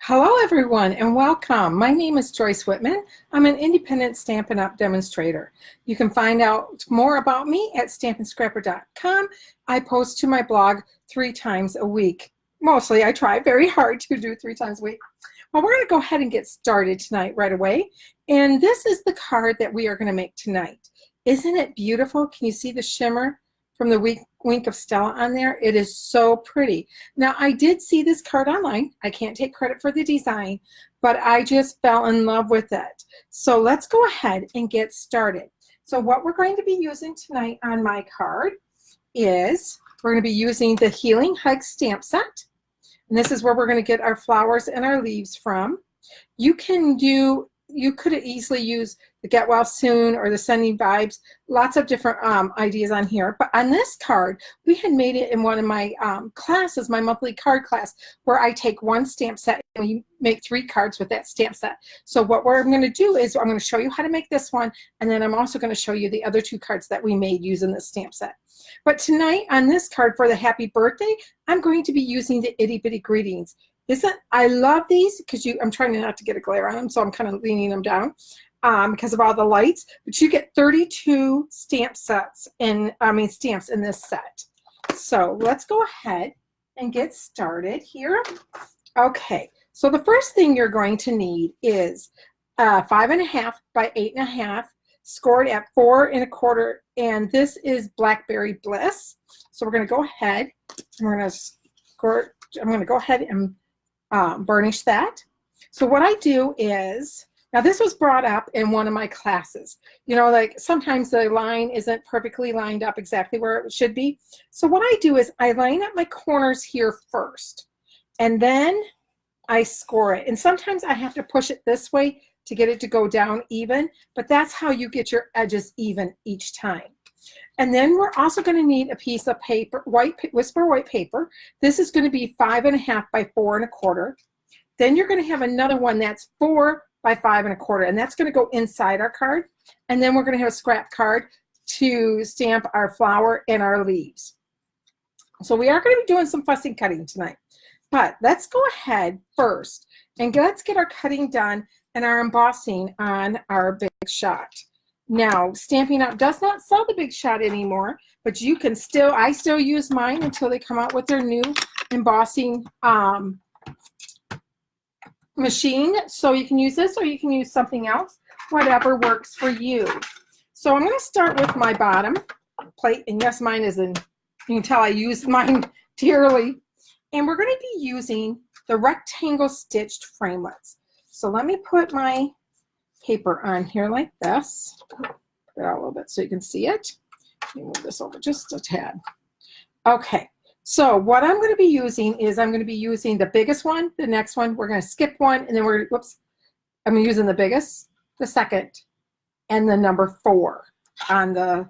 Hello everyone and welcome. My name is Joyce Whitman. I'm an independent Stampin' Up! Demonstrator. You can find out more about me at stampinscrapper.com. I post to my blog 3 times a week. Mostly, I try very hard to do 3 times a week. Well, we're going to go ahead and get started tonight right away. And this is the card that we are going to make tonight. Isn't it beautiful? Can you see the shimmer from the wink of Stella on there? It is so pretty. Now, I did see this card online. I can't take credit for the design, but I just fell in love with it. So let's go ahead and get started. So what we're going to be using tonight on my card is we're going to be using the Healing Hug stamp set. And this is where we're going to get our flowers and our leaves from. You could easily use the Get Well Soon or the Sending Vibes, lots of different ideas on here. But on this card, we had made it in one of my classes, my monthly card class, where I take one stamp set and we make 3 cards with that stamp set. So what I'm going to do is I'm going to show you how to make this one, and then I'm also going to show you the other 2 cards that we made using this stamp set. But tonight on this card for the happy birthday, I'm going to be using the Itty Bitty Greetings. I love these because I'm trying not to get a glare on them, so I'm kind of leaning them down because of all the lights. But you get 32 stamps in this set. So let's go ahead and get started here. Okay, so the first thing you're going to need is 5.5 by 8.5, scored at 4 1/4, and this is Blackberry Bliss. So we're going to go ahead and I'm going to go ahead and burnish that. So what I do is, now this was brought up in one of my classes. You know, like sometimes the line isn't perfectly lined up exactly where it should be. So what I do is I line up my corners here first, and then I score it. And sometimes I have to push it this way to get it to go down even, but that's how you get your edges even each time. And then we're also going to need a piece of paper, Whisper white paper. This is going to be 5.5 by 4 1/4. Then you're going to have another one that's 4 by 5 1/4, and that's going to go inside our card. And then we're going to have a scrap card to stamp our flower and our leaves. So we are going to be doing some fussy cutting tonight. But let's go ahead first and let's get our cutting done and our embossing on our Big Shot. Now, Stampin' Up! Does not sell the Big Shot anymore, but you can I still use mine until they come out with their new embossing machine. So you can use this or you can use something else, whatever works for you. So I'm going to start with my bottom plate, and yes, mine is you can tell I use mine dearly. And we're going to be using the rectangle stitched framelits. So let me put my paper on here like this. Put it out a little bit so you can see it. Let me move this over just a tad. Okay, so what I'm going to be using is I'm going to be using the biggest one, the next one, we're going to skip one, and then I'm using the biggest, the second, and the number 4 on the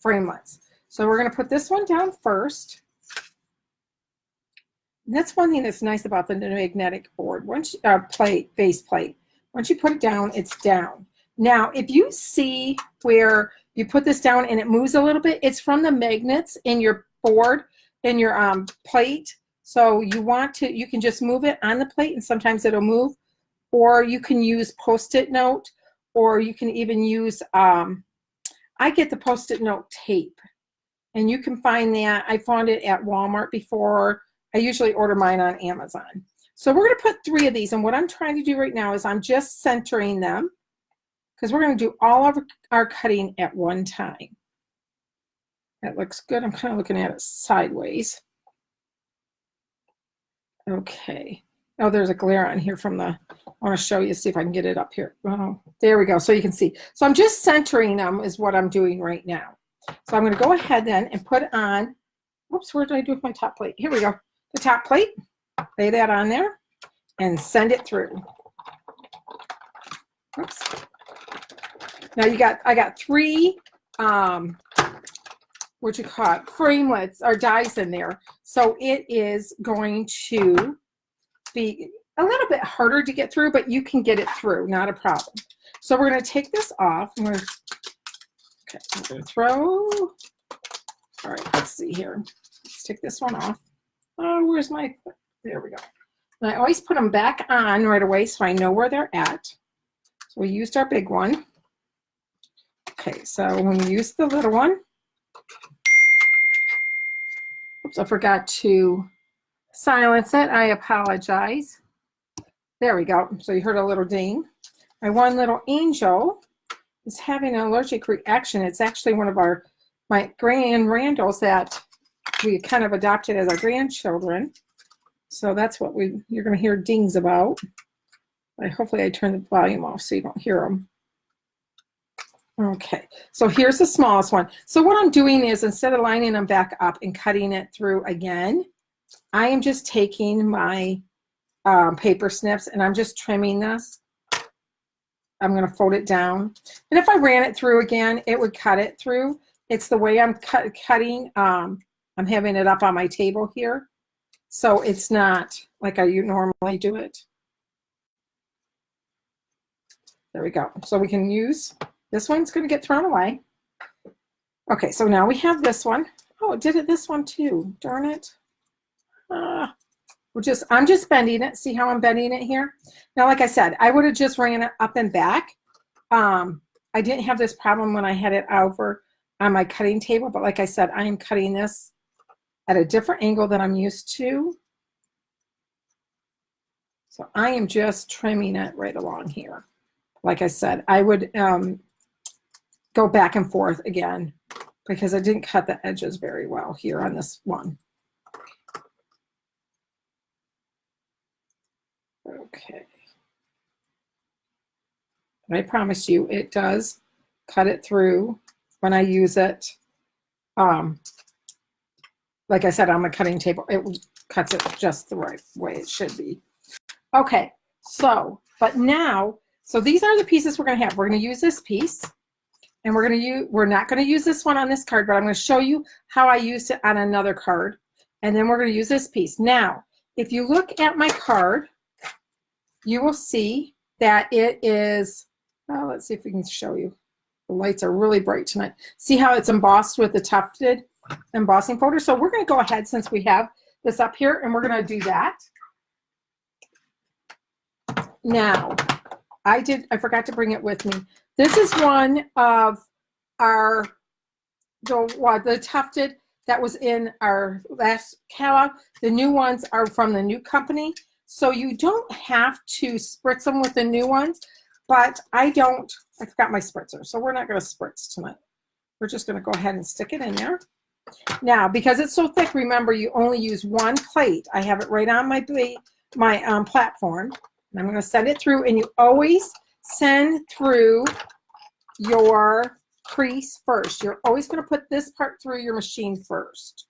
framelits. So we're going to put this one down first. And that's one thing that's nice about the magnetic board. Base plate. Once you put it down, it's down. Now, if you see where you put this down and it moves a little bit, it's from the magnets in your board, in your plate. So you can just move it on the plate and sometimes it'll move. Or you can use Post-it note, or you can even use, I get the Post-it note tape. And you can find that. I found it at Walmart before. I usually order mine on Amazon. So we're going to put 3 of these, and what I'm trying to do right now is I'm just centering them because we're going to do all of our cutting at one time. That looks good. I'm kind of looking at it sideways. Okay. Oh, there's a glare on here from I want to show you, see if I can get it up here. Oh, there we go, so you can see. So I'm just centering them is what I'm doing right now. So I'm going to go ahead then and put on, whoops, where did I do with my top plate? Here we go. The top plate. Lay that on there and send it through. Oops. Now I got 3 framelits or dies in there. So it is going to be a little bit harder to get through, but you can get it through, not a problem. So we're going to take this off. I'm going to throw. All right, let's see here. Let's take this one off. Oh, where's my, there we go. And I always put them back on right away so I know where they're at. So we used our big one. Okay, so when we use the little one, oops, I forgot to silence it. I apologize. There we go. So you heard a little ding. My one little angel is having an allergic reaction. It's actually one of my grand Randalls that we kind of adopted as our grandchildren. So that's what you're going to hear dings about. Hopefully I turn the volume off so you don't hear them. Okay, so here's the smallest one. So what I'm doing is, instead of lining them back up and cutting it through again, I am just taking my paper snips and I'm just trimming this. I'm going to fold it down. And if I ran it through again, it would cut it through. It's the way I'm cutting. I'm having it up on my table here. So it's not like I normally do it. There we go. So we can use, this one's going to get thrown away. Okay, so now we have this one. Oh, it did it this one too. Darn it. I'm just bending it. See how I'm bending it here? Now, like I said, I would have just ran it up and back. I didn't have this problem when I had it over on my cutting table, but like I said, I am cutting this at a different angle than I'm used to. So I am just trimming it right along here. Like I said, I would go back and forth again because I didn't cut the edges very well here on this one. Okay. And I promise you, it does cut it through when I use it. Like I said, on my cutting table, it cuts it just the right way it should be. Okay, so, but now, so these are the pieces we're going to have. We're going to use this piece, and we're not going to use this one on this card, but I'm going to show you how I used it on another card, and then we're going to use this piece. Now, if you look at my card, you will see that it is, oh, let's see if we can show you. The lights are really bright tonight. See how it's embossed with the tufted embossing folder? So we're going to go ahead, since we have this up here, and we're going to do that. Now, I forgot to bring it with me. This is one of the tufted that was in our last catalog. The new ones are from the new company. So you don't have to spritz them with the new ones, but I forgot my spritzer. So we're not going to spritz tonight. We're just going to go ahead and stick it in there. Now, because it's so thick, remember, you only use one plate. I have it right on my platform. And I'm going to send it through, and you always send through your crease first. You're always going to put this part through your machine first.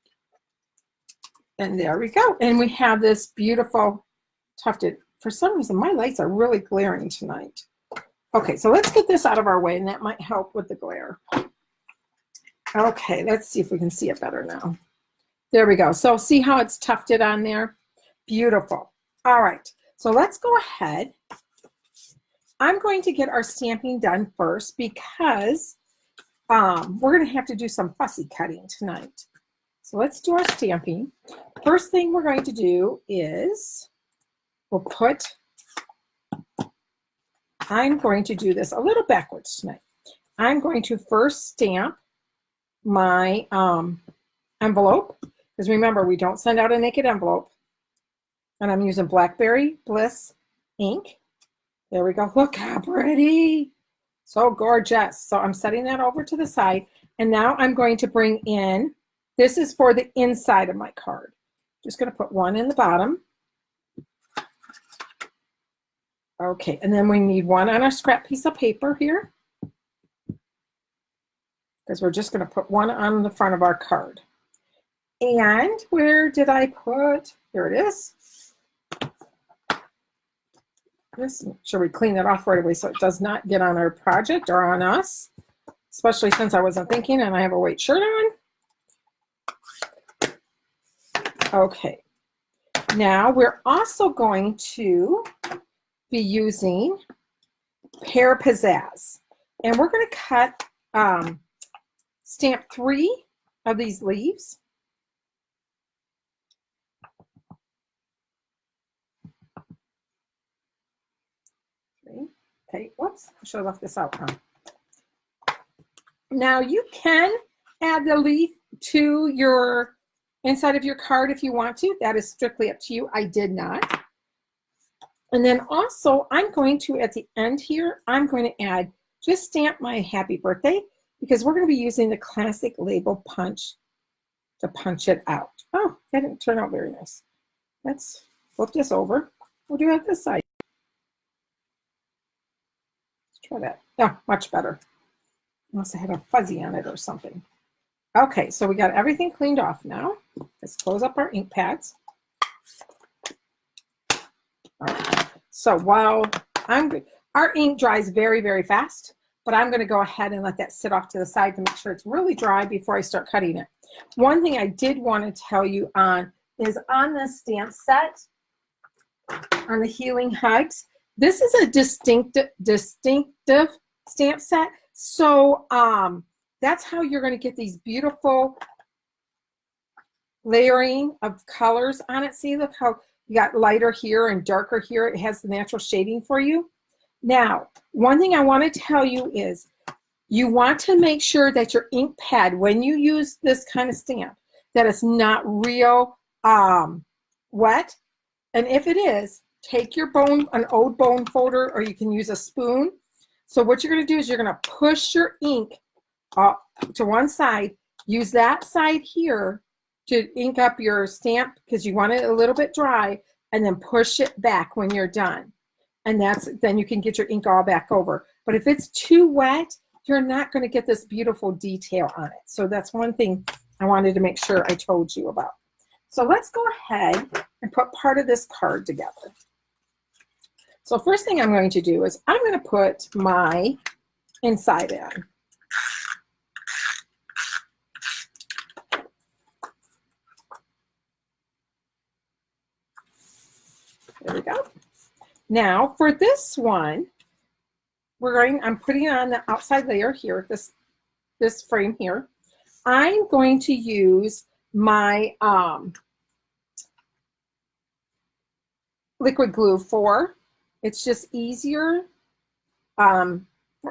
And there we go. And we have this beautiful tufted. For some reason, my lights are really glaring tonight. Okay, so let's get this out of our way, and that might help with the glare. Okay, let's see if we can see it better now. There we go. So see how it's tufted on there? Beautiful. All right. So let's go ahead. I'm going to get our stamping done first because we're going to have to do some fussy cutting tonight. So let's do our stamping. First thing we're going to do is I'm going to do this a little backwards tonight. I'm going to first stamp my envelope, because remember, we don't send out a naked envelope. And I'm using Blackberry Bliss ink. There we go. Look how pretty. So gorgeous. So I'm setting that over to the side. And now I'm going to bring in, this is for the inside of my card. Just going to put one in the bottom. Okay, and then we need one on our scrap piece of paper here, because we're just going to put one on the front of our card. And where did I put? Here it is. Just make sure we clean it off right away so it does not get on our project or on us, especially since I wasn't thinking and I have a white shirt on. Okay, now we're also going to be using Pear Pizzazz, and we're going to cut stamp 3 of these leaves. Okay, whoops, I should have left this out. Now you can add the leaf to your inside of your card if you want to. That is strictly up to you. I did not. And then also I'm going to, at the end here, I'm going to add, just stamp my happy birthday, because we're going to be using the classic label punch to punch it out. Oh, that didn't turn out very nice. Let's flip this over. We'll do it this side. Let's try that. Oh, much better. Unless I had a fuzzy on it or something. Okay, so we got everything cleaned off now. Let's close up our ink pads. All right. So while our ink dries very, very fast, but I'm going to go ahead and let that sit off to the side to make sure it's really dry before I start cutting it. One thing I did want to tell you on is on this stamp set, on the Healing Hugs, this is a distinctive stamp set. So that's how you're going to get these beautiful layering of colors on it. See, look how you got lighter here and darker here. It has the natural shading for you. Now, one thing I want to tell you is you want to make sure that your ink pad, when you use this kind of stamp, that it's not real wet. And if it is, take your an old bone folder, or you can use a spoon. So what you're going to do is you're going to push your ink up to one side. Use that side here to ink up your stamp because you want it a little bit dry, and then push it back when you're done. And then you can get your ink all back over. But if it's too wet, you're not going to get this beautiful detail on it. So that's one thing I wanted to make sure I told you about. So let's go ahead and put part of this card together. So first thing I'm going to do is I'm going to put my inside in. There we go. Now for this one, I'm putting on the outside layer here, this frame here. I'm going to use my liquid glue for. It's just easier. Even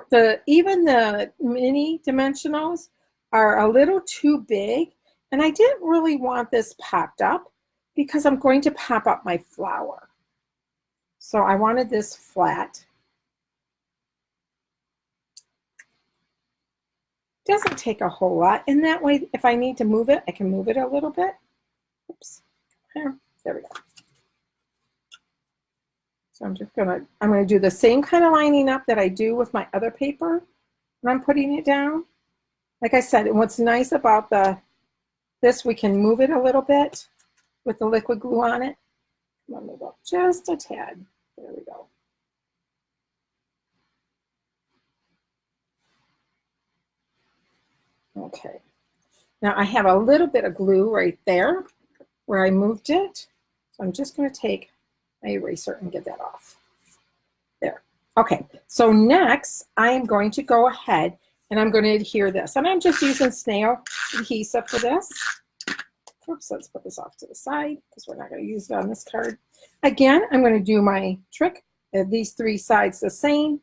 the mini dimensionals are a little too big, and I didn't really want this popped up because I'm going to pop up my flower. So I wanted this flat. Doesn't take a whole lot, and that way if I need to move it, I can move it a little bit. Oops. There we go. So I'm going to do the same kind of lining up that I do with my other paper when I'm putting it down. Like I said, and what's nice about this, we can move it a little bit with the liquid glue on it. Let me go just a tad. There we go. Okay. Now I have a little bit of glue right there where I moved it. So I'm just going to take my eraser and get that off. There. Okay. So next I am going to go ahead and I'm going to adhere this. And I'm just using snail adhesive for this. Oops, let's put this off to the side because we're not going to use it on this card. Again, I'm going to do my trick. These three sides the same.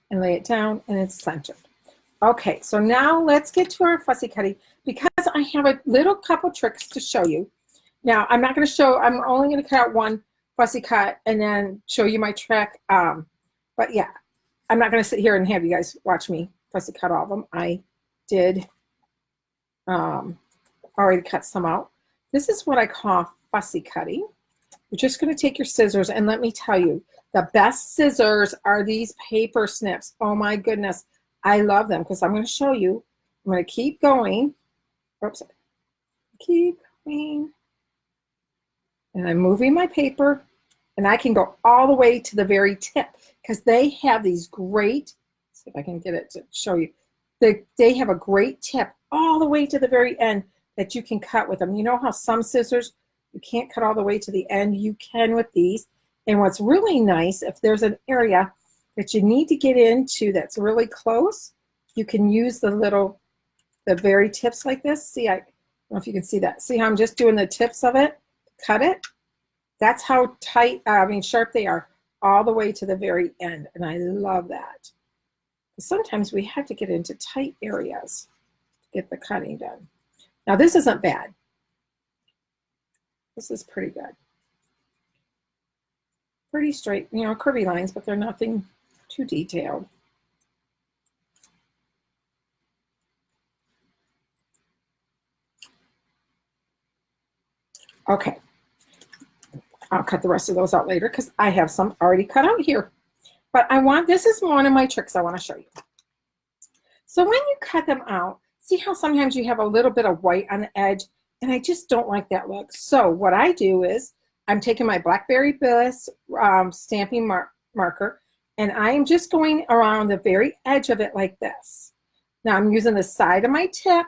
And lay it down, and it's centered. Okay, so now let's get to our fussy cutting because I have a little couple tricks to show you. Now, I'm not going to show, I'm only going to cut out one fussy cut and then show you my trick. But yeah, I'm not going to sit here and have you guys watch me fussy cut all of them. I did already cut some out. This is what I call fussy cutting. You're just going to take your scissors, and let me tell you, the best scissors are these paper snips. Oh my goodness. I love them because I'm going to show you. I'm going to keep going. Oops. Keep going. And I'm moving my paper, and I can go all the way to the very tip because they have these great, let's see if I can get it to show you. They have a great tip all the way to the very end that you can cut with them. You know how some scissors, you can't cut all the way to the end? You can with these. And what's really nice, if there's an area that you need to get into that's really close, you can use the very tips like this. See, I don't know if you can see that. See how I'm just doing the tips of it, cut it? That's how tight, sharp they are all the way to the very end. And I love that. Sometimes we have to get into tight areas to get the cutting done. Now this isn't bad. This is pretty good. Pretty straight, curvy lines, but they're nothing too detailed. Okay, I'll cut the rest of those out later because I have some already cut out here. But this is one of my tricks I want to show you. So when you cut them out, see how sometimes you have a little bit of white on the edge, and I just don't like that look. So what I do is I'm taking my Blackberry Bliss stamping marker, and I am just going around the very edge of it like this. Now I'm using the side of my tip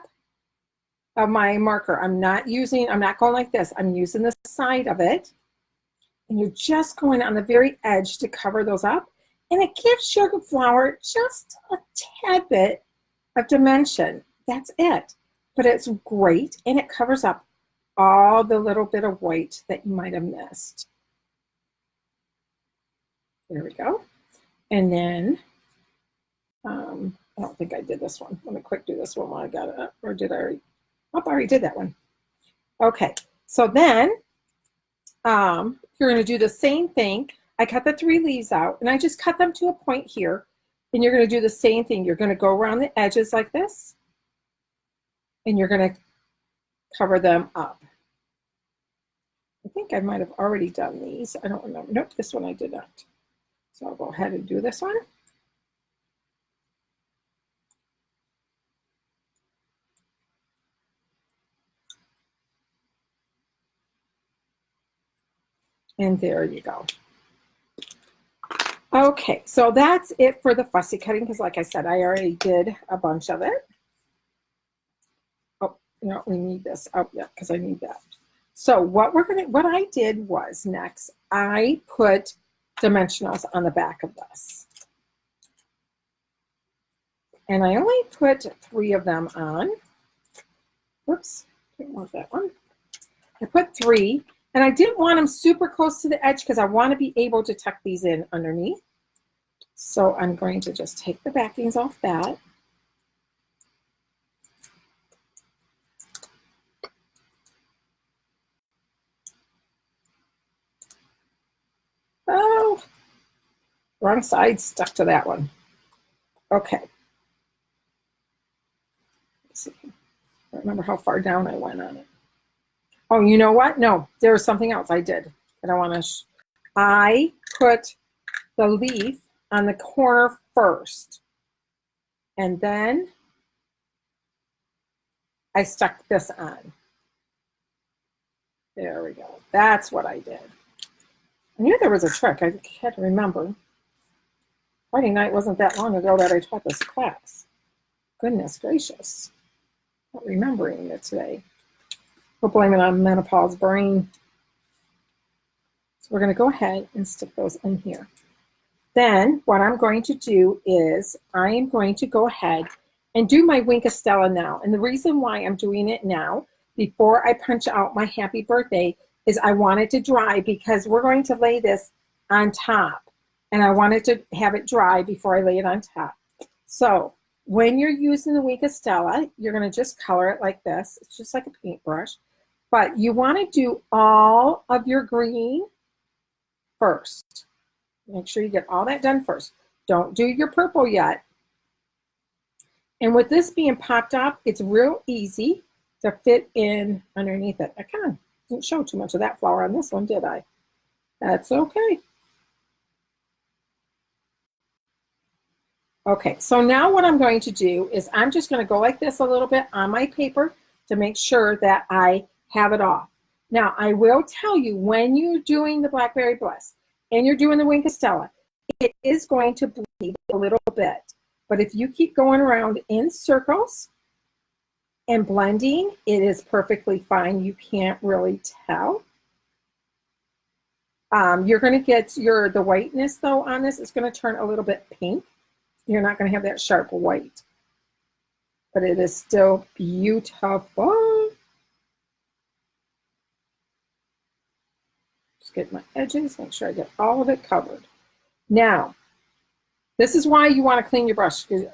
of my marker. I'm not going like this. I'm using the side of it. And you're just going on the very edge to cover those up. And it gives your flower just a tad bit of dimension. That's it. But it's great, and it covers up all the little bit of white that you might have missed. There we go. And then, I don't think I did this one. Let me quick do this one while I got it up. Or did I already? Oh, I already did that one. Okay, so then you're going to do the same thing. I cut the 3 leaves out, and I just cut them to a point here. And you're going to do the same thing. You're going to go around the edges like this, and you're going to cover them up. I think I might have already done these. I don't remember. Nope, this one I did not. So I'll go ahead and do this one. And there you go. Okay, so that's it for the fussy cutting, because like I said, I already did a bunch of it. Oh, we need this. Oh, yeah, because I need that. So what I did was next, I put dimensionals on the back of this. And I only put 3 of them on. Whoops, didn't want that one. I put 3. And I didn't want them super close to the edge because I want to be able to tuck these in underneath. So I'm going to just take the backings off that. Oh, wrong side, stuck to that one. Okay. Let's see. I don't remember how far down I went on it. Oh, you know what? No, there was something else I did that I want to. I put the leaf on the corner first, and then I stuck this on. There we go. That's what I did. I knew there was a trick. I had to remember. Friday night wasn't that long ago that I taught this class. Goodness gracious. Not remembering it today. We'll blame it on menopause brain. So we're going to go ahead and stick those in here. Then what I'm going to do is I am going to go ahead and do my Wink of Stella now. And the reason why I'm doing it now, before I punch out my happy birthday, is I want it to dry because we're going to lay this on top. And I wanted to have it dry before I lay it on top. So when you're using the Wink of Stella, you're going to just color it like this. It's just like a paintbrush. But you want to do all of your green first. Make sure you get all that done first. Don't do your purple yet. And with this being popped up, it's real easy to fit in underneath it. I kind of didn't show too much of that flower on this one, did I? That's okay. Okay, so now what I'm going to do is I'm just going to go like this a little bit on my paper to make sure that I have it off. Now, I will tell you, when you're doing the Blackberry Bliss and you're doing the Wink of Stella, it is going to bleed a little bit. But if you keep going around in circles and blending, it is perfectly fine. You can't really tell. You're going to get the whiteness, though, on this. It's going to turn a little bit pink. You're not going to have that sharp white. But it is still beautiful. Just get my edges, make sure I get all of it covered. Now, this is why you want to clean your brush. You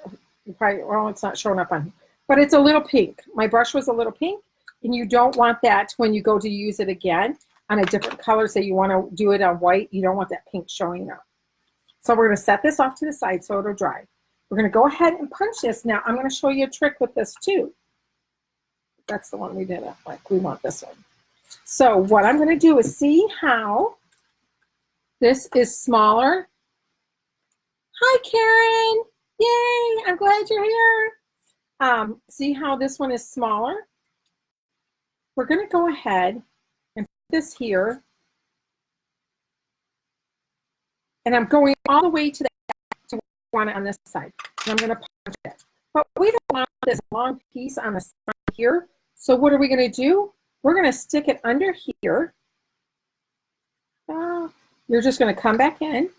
probably, well, it's not showing up on here, but it's a little pink. My brush was a little pink, and you don't want that when you go to use it again on a different color. Say you want to do it on white, you don't want that pink showing up. So we're going to set this off to the side so it'll dry. We're going to go ahead and punch this. Now I'm going to show you a trick with this too. That's the one we didn't like. We want this one. So what I'm going to do is see how this is smaller. Hi, Karen. Yay, I'm glad you're here. See how this one is smaller? We're going to go ahead and put this here. And I'm going all the way to the to want it on this side. And I'm going to punch it. But we don't want this long piece on the side here. So what are we going to do? We're going to stick it under here. You're just going to come back in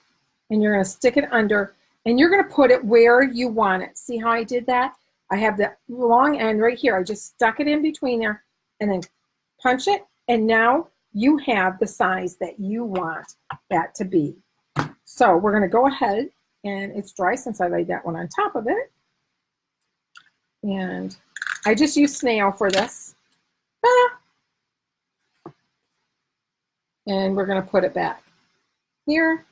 and you're going to stick it under and you're going to put it where you want it. See how I did that? I have the long end right here. I just stuck it in between there and then punch it. And now you have the size that you want that to be. So we're going to go ahead, and it's dry since I laid that one on top of it. And I just use snail for this. And we're going to put it back here.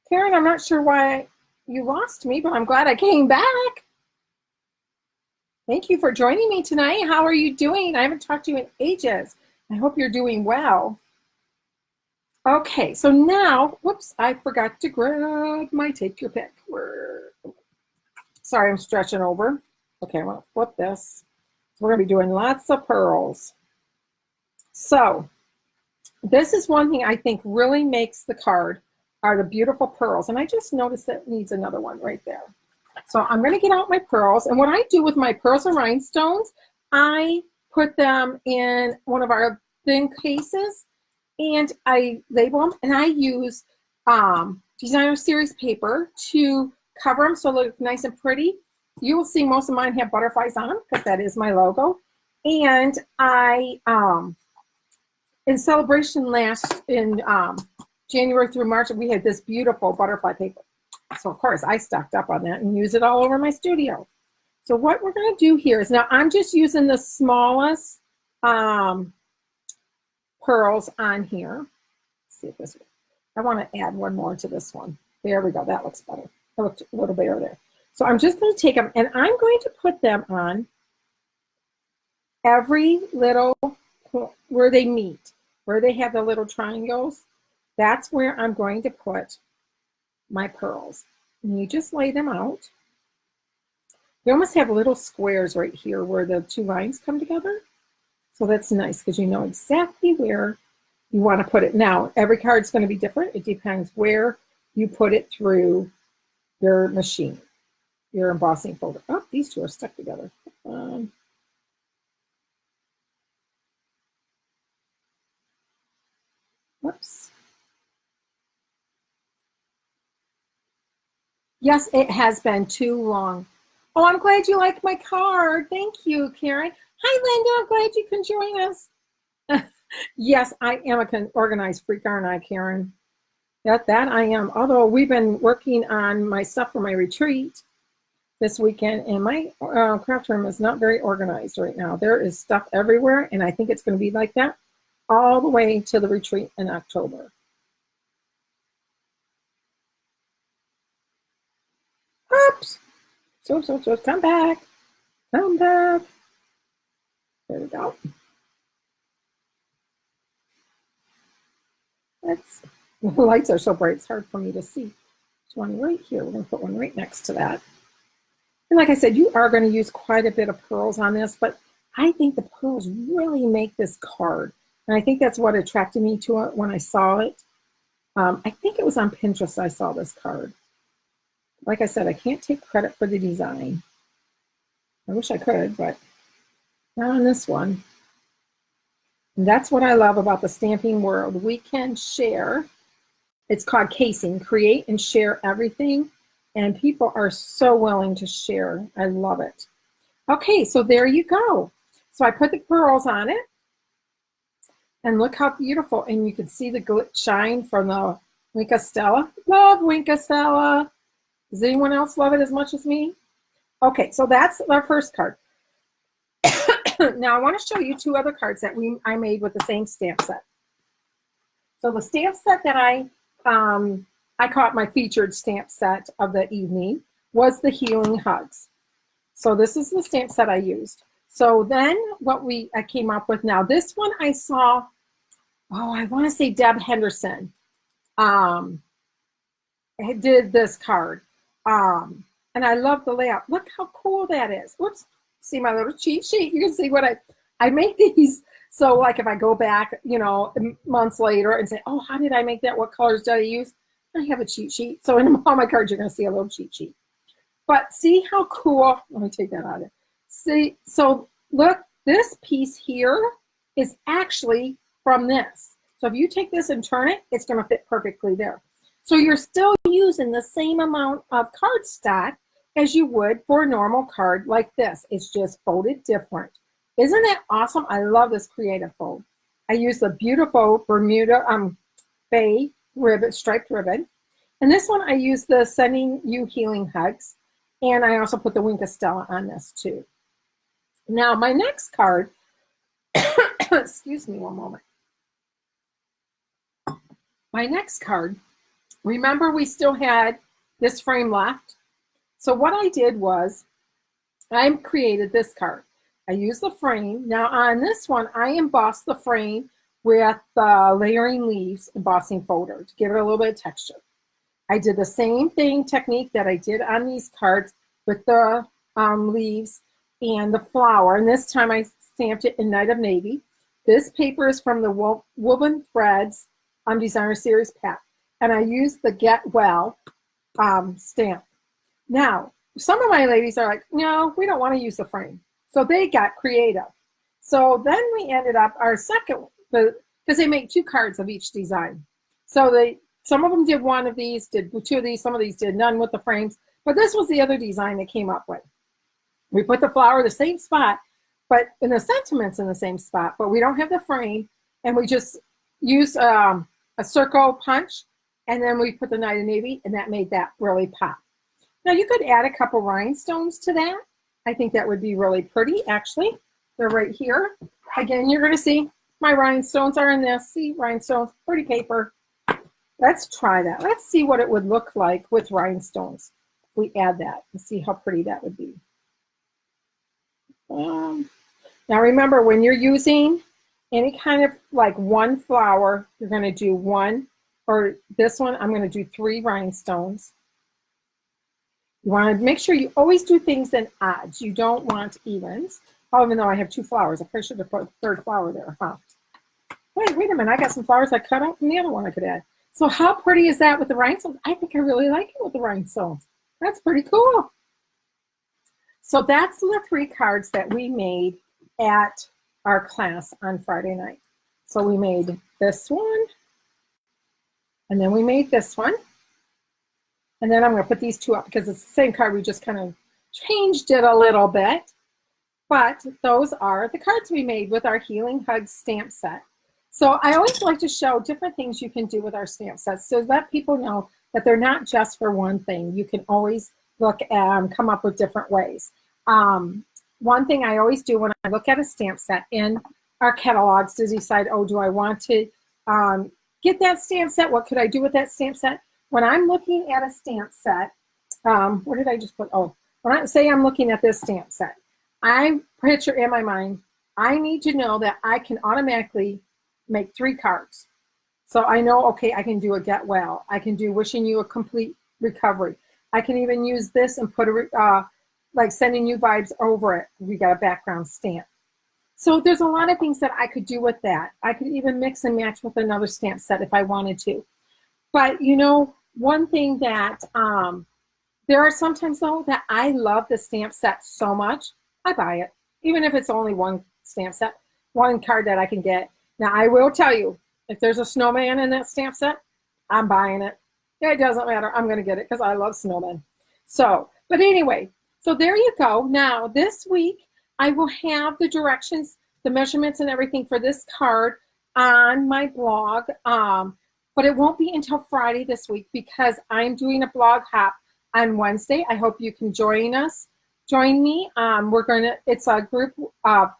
Karen, I'm not sure why you lost me, but I'm glad I came back. Thank you for joining me tonight. How are you doing? I haven't talked to you in ages. I hope you're doing well. Okay, so now, whoops, I forgot to grab my take your pick. Sorry, I'm stretching over. Okay, I'm gonna flip this. We're gonna be doing lots of pearls. So this is one thing I think really makes the card are the beautiful pearls. And I just noticed that it needs another one right there. So I'm gonna get out my pearls. And what I do with my pearls and rhinestones, I put them in one of our thin cases and I label them, and I use designer series paper to cover them so they look nice and pretty. You will see most of mine have butterflies on them because that is my logo. And I, in celebration in January through March, we had this beautiful butterfly paper. So of course I stocked up on that and use it all over my studio. So what we're gonna do here is, now I'm just using the smallest pearls on here. Let's see if this, I want to add one more to this one. There we go, that looks better. That looked a little better there. So I'm just going to take them and I'm going to put them on every little, where they meet, where they have the little triangles. That's where I'm going to put my pearls. And you just lay them out. You almost have little squares right here where the two lines come together. So that's nice because you know exactly where you want to put it. Now, every card's going to be different. It depends where you put it through your machine, your embossing folder. Oh, these two are stuck together. Whoops. Yes, it has been too long. Oh, I'm glad you liked my card. Thank you, Karen. Hi, Linda. I'm glad you can join us. Yes, I am an organized freak, aren't I, Karen? That I am. Although we've been working on my stuff for my retreat this weekend, and my craft room is not very organized right now. There is stuff everywhere, and I think it's going to be like that all the way to the retreat in October. Oops. So, come back. Come back. There we go. The lights are so bright, it's hard for me to see. There's one right here. We're going to put one right next to that. And like I said, you are going to use quite a bit of pearls on this, but I think the pearls really make this card. And I think that's what attracted me to it when I saw it. I think it was on Pinterest I saw this card. Like I said, I can't take credit for the design. I wish I could, but not on this one. And that's what I love about the stamping world. We can share. It's called casing, create and share everything. And people are so willing to share. I love it. Okay, so there you go. So I put the pearls on it. And look how beautiful. And you can see the shine from the Wink Stella. Love Wink Stella. Does anyone else love it as much as me? Okay, so that's our first card. Now I want to show you two other cards that I made with the same stamp set. So the stamp set that I call it my featured stamp set of the evening was the Healing Hugs. So this is the stamp set I used. So then what I came up with now, this one I saw, I want to say Deb Henderson did this card. And I love the layout. Look how cool that is. Whoops. See my little cheat sheet? You can see what I make these. So like if I go back, months later and say, oh, how did I make that? What colors did I use? I have a cheat sheet. So in all my cards, you're going to see a little cheat sheet. But see how cool. Let me take that out of it. See, so look, this piece here is actually from this. So if you take this and turn it, it's going to fit perfectly there. So you're still using the same amount of cardstock as you would for a normal card like this. It's just folded different. Isn't that awesome? I love this creative fold. I use the beautiful Bermuda Bay ribbon, striped ribbon. And this one I use the Sending You Healing Hugs. And I also put the Wink Stella on this too. Now my next card, excuse me one moment. My next card, remember we still had this frame left. So what I did was I created this card. I used the frame. Now on this one, I embossed the frame with the Layering Leaves embossing folder to give it a little bit of texture. I did the same technique that I did on these cards with the leaves and the flower. And this time I stamped it in Night of Navy. This paper is from the Woven Threads Designer Series pack. And I used the Get Well stamp. Now, some of my ladies are like, no, we don't want to use the frame. So they got creative. So then we ended up our second, because they make two cards of each design. So some of them did one of these, did two of these, some of these did none with the frames. But this was the other design they came up with. We put the flower in the same spot, but in the sentiments in the same spot, but we don't have the frame. And we just used a circle punch, and then we put the Night of Navy, and that made that really pop. Now you could add a couple rhinestones to that. I think that would be really pretty, actually. They're right here. Again, you're going to see my rhinestones are in this. See, rhinestones, pretty paper. Let's try that. Let's see what it would look like with rhinestones. We add that and see how pretty that would be. Now remember, when you're using any kind of like one flower, you're going to do one, or this one, I'm going to do 3 rhinestones. You want to make sure you always do things in odds. You don't want evens. Oh, even though I have 2 flowers, I probably should have put a third flower there, huh? Wait a minute, I got some flowers I cut out from the other one I could add. So how pretty is that with the rhinestones? I think I really like it with the rhinestones. That's pretty cool. So that's the 3 cards that we made at our class on Friday night. So we made this one, and then we made this one. And then I'm going to put these 2 up because it's the same card. We just kind of changed it a little bit. But those are the cards we made with our Healing Hugs stamp set. So I always like to show different things you can do with our stamp sets so let people know that they're not just for one thing. You can always look at come up with different ways. One thing I always do when I look at a stamp set in our catalogs to decide, oh, do I want to get that stamp set? What could I do with that stamp set? When I'm looking at a stamp set, what did I just put? Oh, when I say I'm looking at this stamp set, I picture in my mind, I need to know that I can automatically make 3 cards. So I know, okay, I can do a Get Well. I can do Wishing You a Complete Recovery. I can even use this and put like Sending You Vibes over it. We got a background stamp. So there's a lot of things that I could do with that. I could even mix and match with another stamp set if I wanted to. But one thing that there are sometimes though that I love the stamp set so much, I buy it. Even if it's only one stamp set, one card that I can get. Now I will tell you, if there's a snowman in that stamp set, I'm buying it. It doesn't matter. I'm going to get it because I love snowmen. So, but anyway, so there you go. Now this week I will have the directions, the measurements and everything for this card on my blog, but it won't be until Friday this week because I'm doing a blog hop on Wednesday. I hope you can join me. It's a group of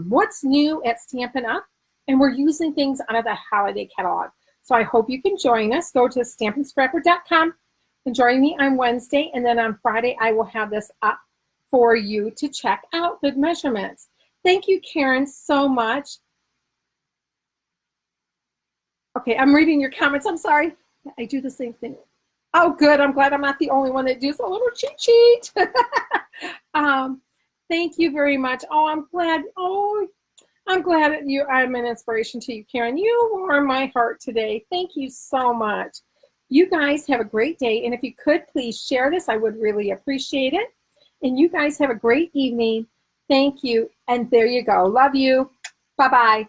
what's new at Stampin' Up, and we're using things out of the holiday catalog. So I hope you can join us. Go to stampinscrapper.com and join me on Wednesday, and then on Friday I will have this up for you to check out the measurements. Thank you, Karen, so much. Okay, I'm reading your comments. I'm sorry. I do the same thing. Oh, good. I'm glad I'm not the only one that does a little cheat sheet. Thank you very much. Oh, I'm glad. Oh, I'm glad I'm an inspiration to you, Karen. You warm my heart today. Thank you so much. You guys have a great day. And if you could, please share this. I would really appreciate it. And you guys have a great evening. Thank you. And there you go. Love you. Bye-bye.